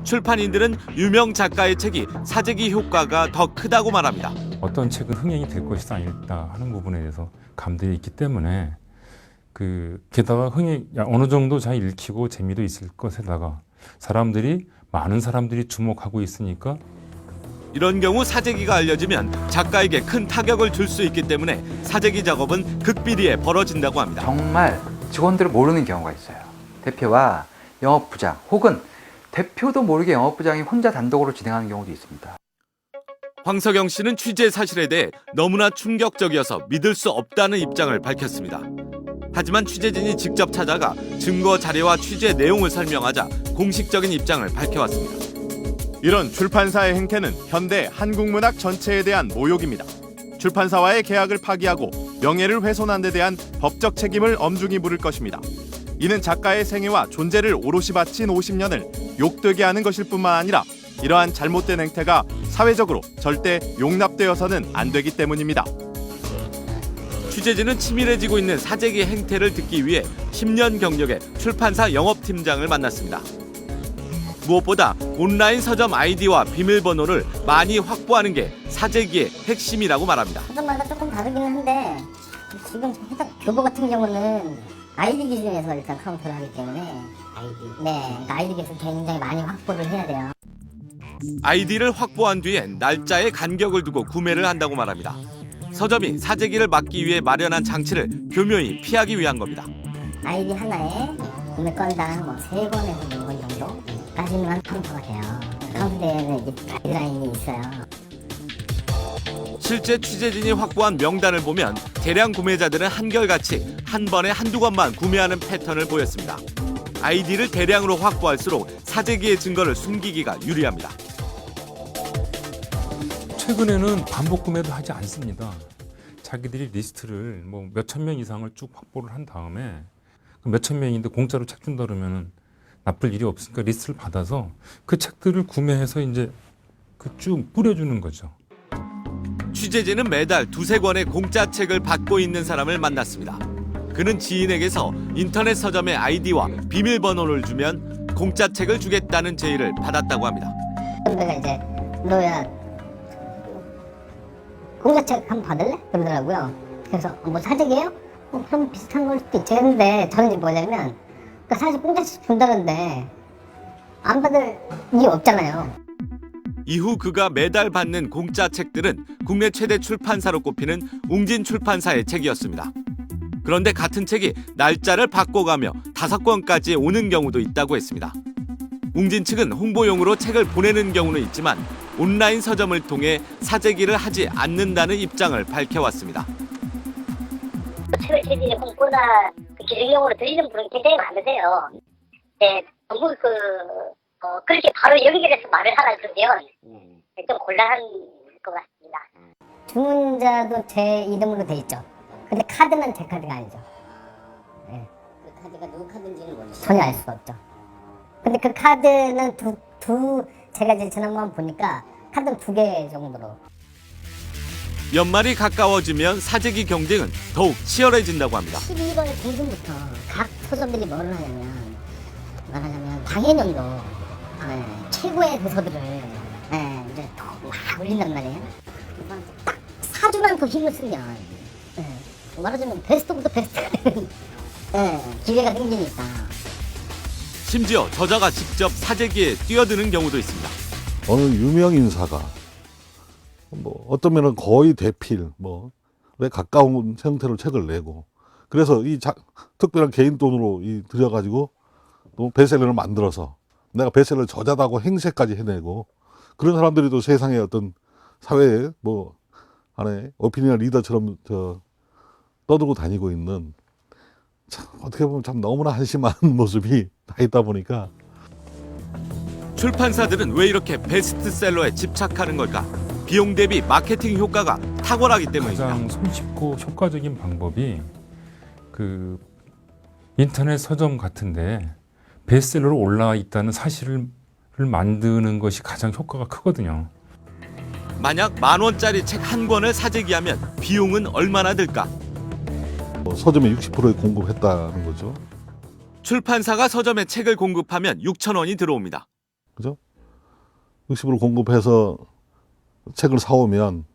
출판인들은 유명 작가의 책이 사재기 효과가 더 크다고 말합니다. 어떤 책은 흥행이 될 것이다 아니다 하는 부분에 대해서 감들이 있기 때문에 게다가 어느 정도 잘 읽히고 재미도 있을 것에다가 많은 사람들이 주목하고 있으니까 이런 경우 사재기가 알려지면 작가에게 큰 타격을 줄 수 있기 때문에 사재기 작업은 극비리에 벌어진다고 합니다. 정말 직원들을 모르는 경우가 있어요. 대표와 영업부장 혹은 대표도 모르게 영업부장이 혼자 단독으로 진행하는 경우도 있습니다. 황석영 씨는 취재 사실에 대해 너무나 충격적이어서 믿을 수 없다는 입장을 밝혔습니다. 하지만 취재진이 직접 찾아가 증거 자료와 취재 내용을 설명하자 공식적인 입장을 밝혀왔습니다. 이런 출판사의 행태는 현대 한국문학 전체에 대한 모욕입니다. 출판사와의 계약을 파기하고 명예를 훼손한 데 대한 법적 책임을 엄중히 물을 것입니다. 이는 작가의 생애와 존재를 오롯이 바친 50년을 욕되게 하는 것일 뿐만 아니라 이러한 잘못된 행태가 사회적으로 절대 용납되어서는 안 되기 때문입니다. 취재진은 치밀해지고 있는 사재기 행태를 듣기 위해 10년 경력의 출판사 영업팀장을 만났습니다. 무엇보다 온라인 서점 아이디와 비밀번호를 많이 확보하는 게 사재기의 핵심이라고 말합니다. 서점마다 조금 다르긴 한데 지금 해당 교보 같은 경우는 아이디 기준에서 일단 카운트를 하기 때문에 아이디 기준 굉장히 많이 확보를 해야 돼요. 아이디를 확보한 뒤엔 날짜에 간격을 두고 구매를 한다고 말합니다. 서점이 사재기를 막기 위해 마련한 장치를 교묘히 피하기 위한 겁니다. 아이디 하나에 구매 건당 3권에서 4권 정도까지만 카운트가 돼요. 카운트되는 이제 가이드라인이 있어요. 실제 취재진이 확보한 명단을 보면 대량 구매자들은 한결같이 한 번에 한두 권만 구매하는 패턴을 보였습니다. 아이디를 대량으로 확보할수록 사재기의 증거를 숨기기가 유리합니다. 최근에는 반복 구매도 하지 않습니다. 자기들이 리스트를 몇천 명 이상을 쭉 확보를 한 다음에 몇천 명인데 공짜로 책 준다 그러면은 나쁠 일이 없으니까 리스트를 받아서 그 책들을 구매해서 이제 쭉 뿌려주는 거죠. 취재진은 매달 2-3권의 공짜 책을 받고 있는 사람을 만났습니다. 그는 지인에게서 인터넷 서점의 아이디와 비밀번호를 주면 공짜 책을 주겠다는 제의를 받았다고 합니다. 내가 이제 너야 공짜책 한번 받을래? 그러더라고요. 그래서 뭐 사재기예요? 그럼 비슷한 걸 수도 있지 했는데 저는 이제 뭐냐면 사실 공짜책 준다는데 안 받을 이유 없잖아요. 이후 그가 매달 받는 공짜 책들은 국내 최대 출판사로 꼽히는 웅진 출판사의 책이었습니다. 그런데 같은 책이 날짜를 바꿔가며 5권까지 오는 경우도 있다고 했습니다. 웅진 측은 홍보용으로 책을 보내는 경우는 있지만 온라인 서점을 통해 사재기를 하지 않는다는 입장을 밝혀왔습니다. 책을 제지 홍보나 기술용으로 드리는 분이 굉장히 많으세요. 네, 너무 그렇게 바로 연결해서 말을 하라 그러면 좀 곤란한 것 같습니다. 주문자도 제 이름으로 돼 있죠. 근데 카드는 제 카드가 아니죠. 네. 그 카드가 누구 카드인지는 모르죠. 전혀 알 수가 없죠. 근데 그 카드는 제가 이제 지난번 보니까 카드는 2개 정도로. 연말이 가까워지면 사재기 경쟁은 더욱 치열해진다고 합니다. 12월 중순부터 각 서점들이 뭘 하냐면 당해년도 최고의 도서들을 이제 막 올린단 말이에요. 딱 4주만 더 힘을 쓰면 말하자면 베스트 오브 더 베스트가 되는 기회가 생기니까. 심지어 저자가 직접 사재기에 뛰어드는 경우도 있습니다. 어느 유명 인사가 어떤 면은 거의 대필 왜 가까운 형태로 책을 내고 그래서 특별한 개인 돈으로 들여가지고 또 베스트셀러를 만들어서 내가 베스트셀러 저자다고 행세까지 해내고 그런 사람들이 또 세상에 어떤 사회에 안에 오피니언 리더처럼 떠들고 다니고 있는 참 어떻게 보면 참 너무나 한심한 모습이 다 있다 보니까 출판사들은 왜 이렇게 베스트셀러에 집착하는 걸까? 비용 대비 마케팅 효과가 탁월하기 때문입니다. 가장 손쉽고 효과적인 방법이 인터넷 서점 같은데 베스트셀러로 올라와 있다는 사실을 만드는 것이 가장 효과가 크거든요. 만약 10,000원짜리 책 한 권을 사재기하면 비용은 얼마나 들까? 서점에 60%에 공급했다는 거죠. 출판사가 서점에 책을 공급하면 6,000원이 들어옵니다. 그죠? 60으로 공급해서 책을 사오면